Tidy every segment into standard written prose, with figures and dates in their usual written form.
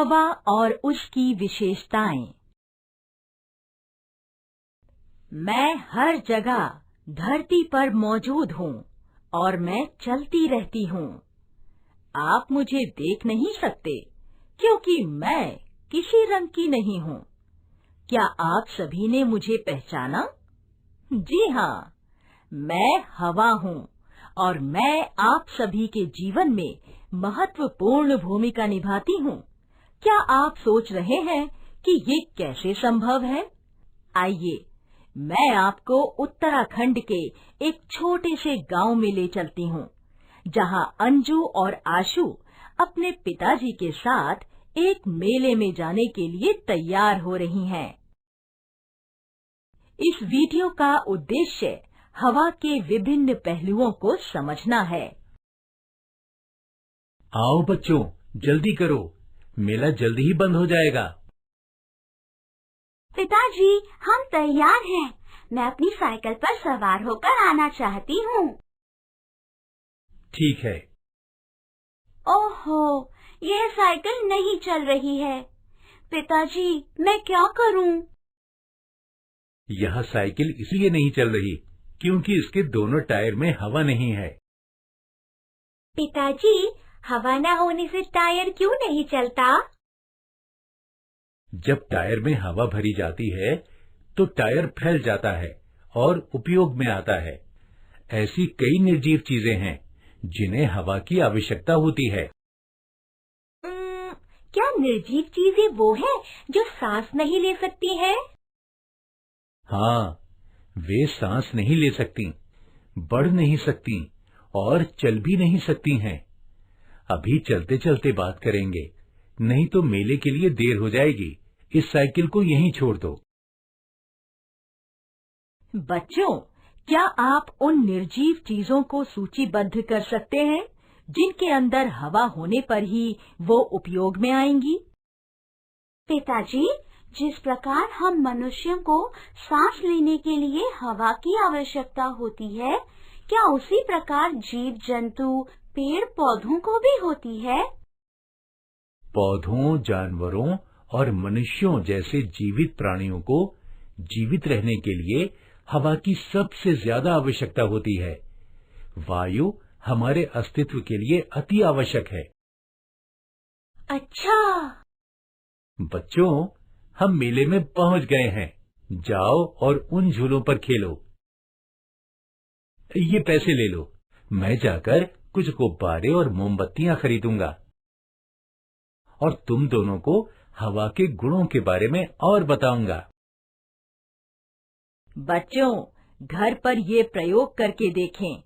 हवा और उसकी विशेषताएं। मैं हर जगह धरती पर मौजूद हूँ और मैं चलती रहती हूँ। आप मुझे देख नहीं सकते क्योंकि मैं किसी रंग की नहीं हूँ। क्या आप सभी ने मुझे पहचाना? जी हाँ, मैं हवा हूँ और मैं आप सभी के जीवन में महत्वपूर्ण भूमिका निभाती हूँ। क्या आप सोच रहे हैं कि ये कैसे संभव है? आइए, मैं आपको उत्तराखंड के एक छोटे से गांव में ले चलती हूँ, जहाँ अंजू और आशु अपने पिताजी के साथ एक मेले में जाने के लिए तैयार हो रही हैं। इस वीडियो का उद्देश्य हवा के विभिन्न पहलुओं को समझना है। आओ बच्चों, जल्दी करो, मेला जल्दी ही बंद हो जाएगा। पिताजी, हम तैयार हैं। मैं अपनी साइकिल पर सवार होकर आना चाहती हूँ। ठीक है। ओहो, यह साइकिल नहीं चल रही है। पिताजी, मैं क्या करूँ? यह साइकिल इसलिए नहीं चल रही क्योंकि इसके दोनों टायर में हवा नहीं है। पिताजी, हवा न होने से टायर क्यों नहीं चलता? जब टायर में हवा भरी जाती है तो टायर फैल जाता है और उपयोग में आता है। ऐसी कई निर्जीव चीजें हैं जिन्हें हवा की आवश्यकता होती है। क्या निर्जीव चीजें वो है जो सांस नहीं ले सकती हैं? हाँ, वे सांस नहीं ले सकती, बढ़ नहीं सकती और चल भी नहीं सकती हैं। अभी चलते चलते बात करेंगे, नहीं तो मेले के लिए देर हो जाएगी। इस साइकिल को यहीं छोड़ दो। बच्चों, क्या आप उन निर्जीव चीजों को सूचीबद्ध कर सकते हैं जिनके अंदर हवा होने पर ही वो उपयोग में आएंगी? पिताजी, जिस प्रकार हम मनुष्यों को सांस लेने के लिए हवा की आवश्यकता होती है, क्या उसी प्रकार जीव जंतु, पेड़ पौधों को भी होती है? पौधों, जानवरों और मनुष्यों जैसे जीवित प्राणियों को जीवित रहने के लिए हवा की सबसे ज्यादा आवश्यकता होती है। वायु हमारे अस्तित्व के लिए अति आवश्यक है। अच्छा। बच्चों, हम मेले में पहुंच गए हैं। जाओ और उन झूलों पर खेलो। ये पैसे ले लो, मैं जाकर कुछ गुब्बारे और मोमबत्तियां खरीदूंगा और तुम दोनों को हवा के गुणों के बारे में और बताऊंगा। बच्चों, घर पर ये प्रयोग करके देखें।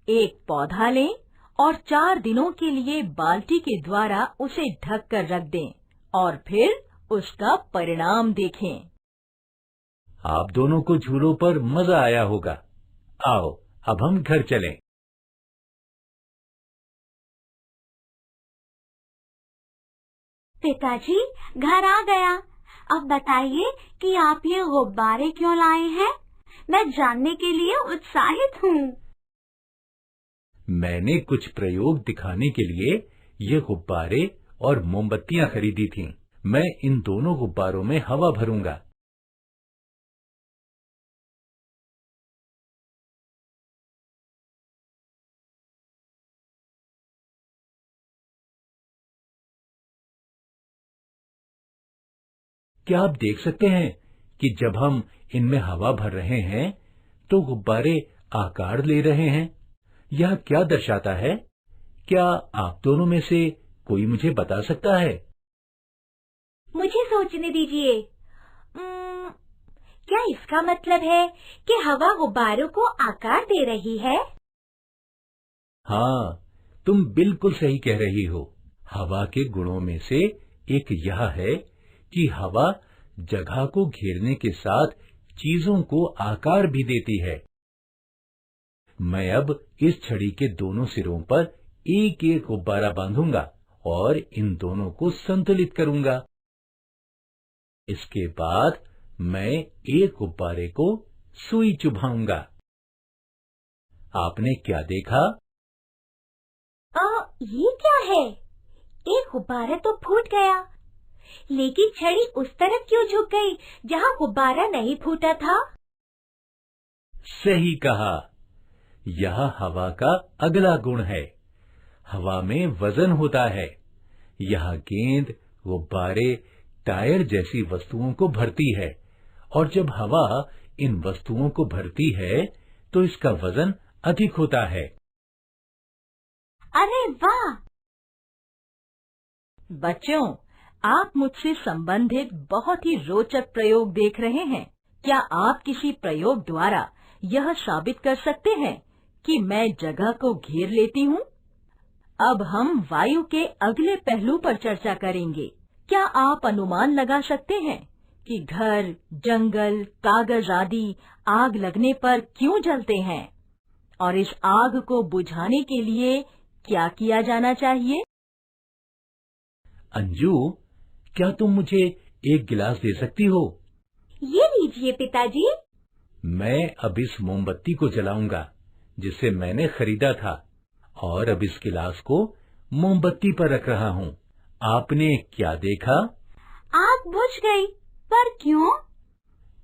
एक पौधा लें और 4 दिनों के लिए बाल्टी के द्वारा उसे ढक कर रख दें और फिर उसका परिणाम देखें। आप दोनों को झूलों पर मजा आया होगा। आओ, अब हम घर चलें। पिताजी, घर आ गया। अब बताइए कि आप ये गुब्बारे क्यों लाए हैं? मैं जानने के लिए उत्साहित हूँ। मैंने कुछ प्रयोग दिखाने के लिए ये गुब्बारे और मोमबत्तियां खरीदी थीं। मैं इन दोनों गुब्बारों में हवा भरूंगा। क्या आप देख सकते हैं कि जब हम इनमें हवा भर रहे हैं तो गुब्बारे आकार ले रहे हैं? यह क्या दर्शाता है? क्या आप दोनों में से कोई मुझे बता सकता है? मुझे सोचने दीजिए। क्या इसका मतलब है कि हवा गुब्बारों को आकार दे रही है? हाँ, तुम बिल्कुल सही कह रही हो। हवा के गुणों में से एक यह है कि हवा जगह को घेरने के साथ चीजों को आकार भी देती है। मैं अब इस छड़ी के दोनों सिरों पर एक एक गुब्बारा बांधूंगा और इन दोनों को संतुलित करूंगा। इसके बाद मैं एक गुब्बारे को सुई चुभाऊंगा। आपने क्या देखा? ये क्या है? एक गुब्बारा तो फूट गया, लेकिन छड़ी उस तरफ क्यों झुक गई जहाँ गुब्बारा नहीं फूटा था? सही कहा। यह हवा का अगला गुण है। हवा में वजन होता है। यह गेंद, गुब्बारे, टायर जैसी वस्तुओं को भरती है और जब हवा इन वस्तुओं को भरती है तो इसका वजन अधिक होता है। अरे वाह! बच्चों, आप मुझसे संबंधित बहुत ही रोचक प्रयोग देख रहे हैं। क्या आप किसी प्रयोग द्वारा यह साबित कर सकते हैं कि मैं जगह को घेर लेती हूँ? अब हम वायु के अगले पहलू पर चर्चा करेंगे। क्या आप अनुमान लगा सकते हैं कि घर, जंगल, कागज आदि आग लगने पर क्यों जलते हैं और इस आग को बुझाने के लिए क्या किया जाना चाहिए? अंजू, क्या तुम मुझे एक गिलास दे सकती हो? ये लीजिए पिताजी। मैं अब इस मोमबत्ती को जलाऊंगा जिसे मैंने खरीदा था और अब इस गिलास को मोमबत्ती पर रख रहा हूँ। आपने क्या देखा? आग बुझ गई, पर क्यों?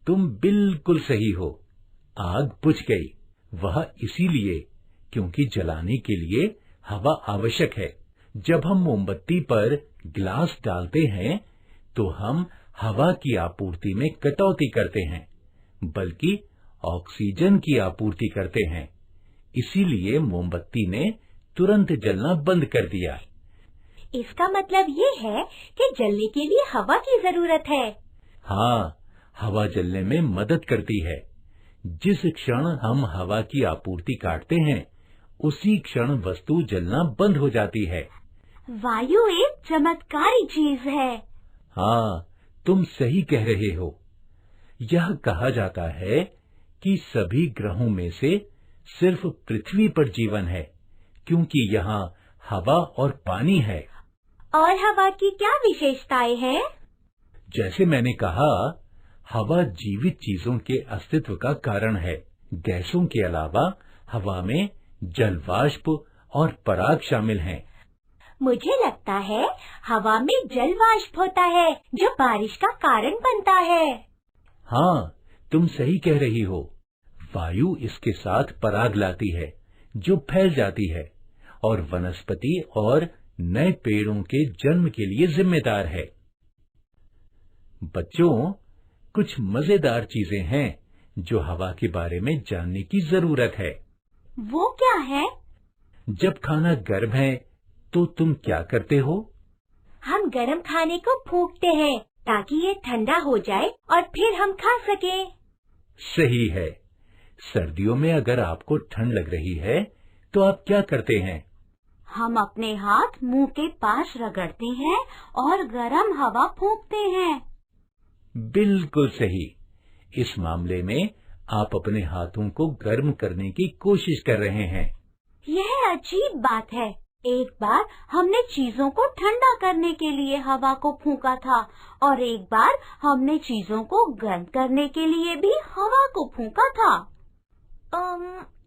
तुम बिल्कुल सही हो। आग बुझ गई। वह इसीलिए क्योंकि जलाने के लिए हवा आवश्यक है। जब हम मोमबत्ती पर गिलास डालते हैं तो हम हवा की आपूर्ति में कटौती करते हैं, बल्कि ऑक्सीजन की आपूर्ति करते हैं। इसीलिए मोमबत्ती ने तुरंत जलना बंद कर दिया। इसका मतलब ये है कि जलने के लिए हवा की जरूरत है। हाँ, हवा जलने में मदद करती है। जिस क्षण हम हवा की आपूर्ति काटते हैं, उसी क्षण वस्तु जलना बंद हो जाती है। वायु एक चमत्कारी चीज है। हाँ, तुम सही कह रहे हो। यह कहा जाता है कि सभी ग्रहों में से सिर्फ पृथ्वी पर जीवन है, क्योंकि यहाँ हवा और पानी है। और हवा की क्या विशेषताएं हैं? जैसे मैंने कहा, हवा जीवित चीजों के अस्तित्व का कारण है। गैसों के अलावा हवा में जल वाष्प और पराग शामिल हैं। मुझे लगता है हवा में जल वाष्प होता है जो बारिश का कारण बनता है। हाँ, तुम सही कह रही हो। वायु इसके साथ पराग लाती है जो फैल जाती है और वनस्पति और नए पेड़ों के जन्म के लिए जिम्मेदार है। बच्चों, कुछ मजेदार चीजें हैं जो हवा के बारे में जानने की जरूरत है। वो क्या है? जब खाना गर्म है तो तुम क्या करते हो? हम गर्म खाने को फूंकते हैं ताकि ये ठंडा हो जाए और फिर हम खा सके। सही है। सर्दियों में अगर आपको ठंड लग रही है तो आप क्या करते हैं? हम अपने हाथ मुंह के पास रगड़ते हैं और गर्म हवा फूंकते हैं। बिल्कुल सही। इस मामले में आप अपने हाथों को गर्म करने की कोशिश कर रहे हैं। यह अजीब बात है। एक बार हमने चीजों को ठंडा करने के लिए हवा को फूंका था और एक बार हमने चीजों को गर्म करने के लिए भी हवा को फूंका था।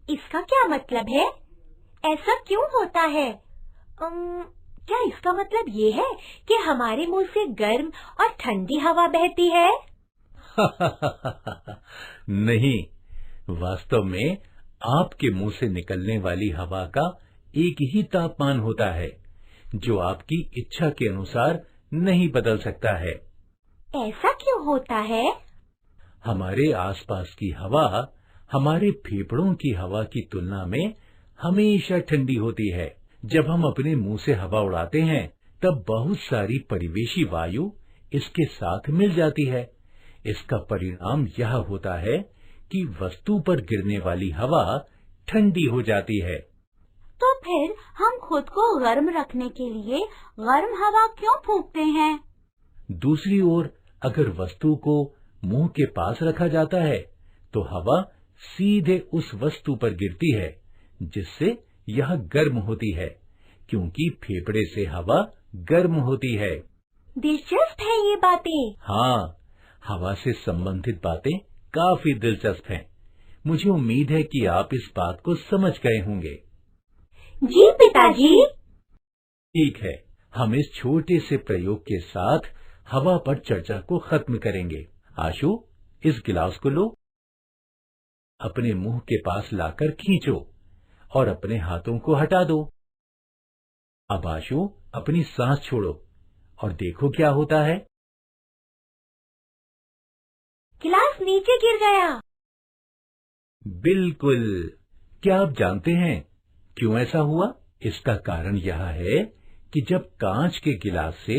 इसका क्या मतलब है? ऐसा क्यों होता है? क्या इसका मतलब ये है कि हमारे मुंह से गर्म और ठंडी हवा बहती है? नहीं, वास्तव में आपके मुंह से निकलने वाली हवा का एक ही तापमान होता है जो आपकी इच्छा के अनुसार नहीं बदल सकता है। ऐसा क्यों होता है? हमारे आसपास की हवा हमारे फेफड़ों की हवा की तुलना में हमेशा ठंडी होती है। जब हम अपने मुंह से हवा उड़ाते हैं तब बहुत सारी परिवेशी वायु इसके साथ मिल जाती है। इसका परिणाम यह होता है कि वस्तु पर गिरने वाली हवा ठंडी हो जाती है। तो फिर हम खुद को गर्म रखने के लिए गर्म हवा क्यों फूंकते हैं? दूसरी ओर अगर वस्तु को मुंह के पास रखा जाता है तो हवा सीधे उस वस्तु पर गिरती है, जिससे यह गर्म होती है, क्योंकि फेफड़े से हवा गर्म होती है। दिलचस्प है ये बातें। हाँ, हवा से संबंधित बातें काफी दिलचस्प हैं। मुझे उम्मीद है कि आप इस बात को समझ गए होंगे। जी पिताजी। ठीक है, हम इस छोटे से प्रयोग के साथ हवा पर चर्चा को खत्म करेंगे। आशु, इस गिलास को लो, अपने मुंह के पास लाकर खींचो और अपने हाथों को हटा दो। अब आशु, अपनी सांस छोड़ो और देखो क्या होता है। गिलास नीचे गिर गया। बिल्कुल। क्या आप जानते हैं क्यों ऐसा हुआ? इसका कारण यह है कि जब कांच के गिलास से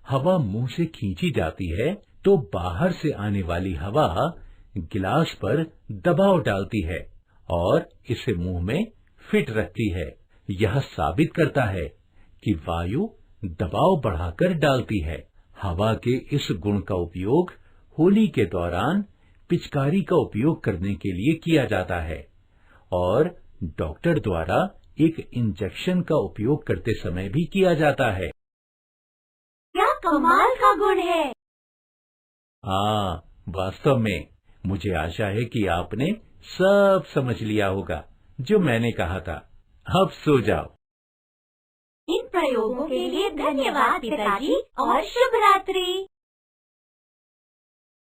हवा मुंह से खींची जाती है तो बाहर से आने वाली हवा गिलास पर दबाव डालती है और इसे मुंह में फिट रखती है। यह साबित करता है कि वायु दबाव बढ़ाकर डालती है। हवा के इस गुण का उपयोग होली के दौरान पिचकारी का उपयोग करने के लिए किया जाता है और डॉक्टर द्वारा एक इंजेक्शन का उपयोग करते समय भी किया जाता है। क्या कमाल का गुण है। हाँ, वास्तव में मुझे आशा है कि आपने सब समझ लिया होगा जो मैंने कहा था। अब सो जाओ। इन प्रयोगों के लिए धन्यवाद पिताजी और शुभ रात्रि।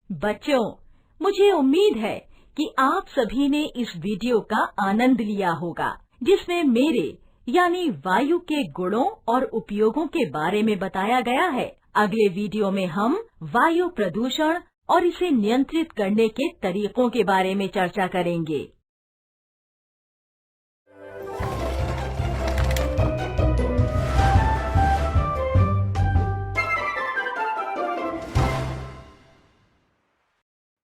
बच्चों, मुझे उम्मीद है कि आप सभी ने इस वीडियो का आनंद लिया होगा, जिसमें मेरे यानी वायु के गुणों और उपयोगों के बारे में बताया गया है। अगले वीडियो में हम वायु प्रदूषण और इसे नियंत्रित करने के तरीकों के बारे में चर्चा करेंगे।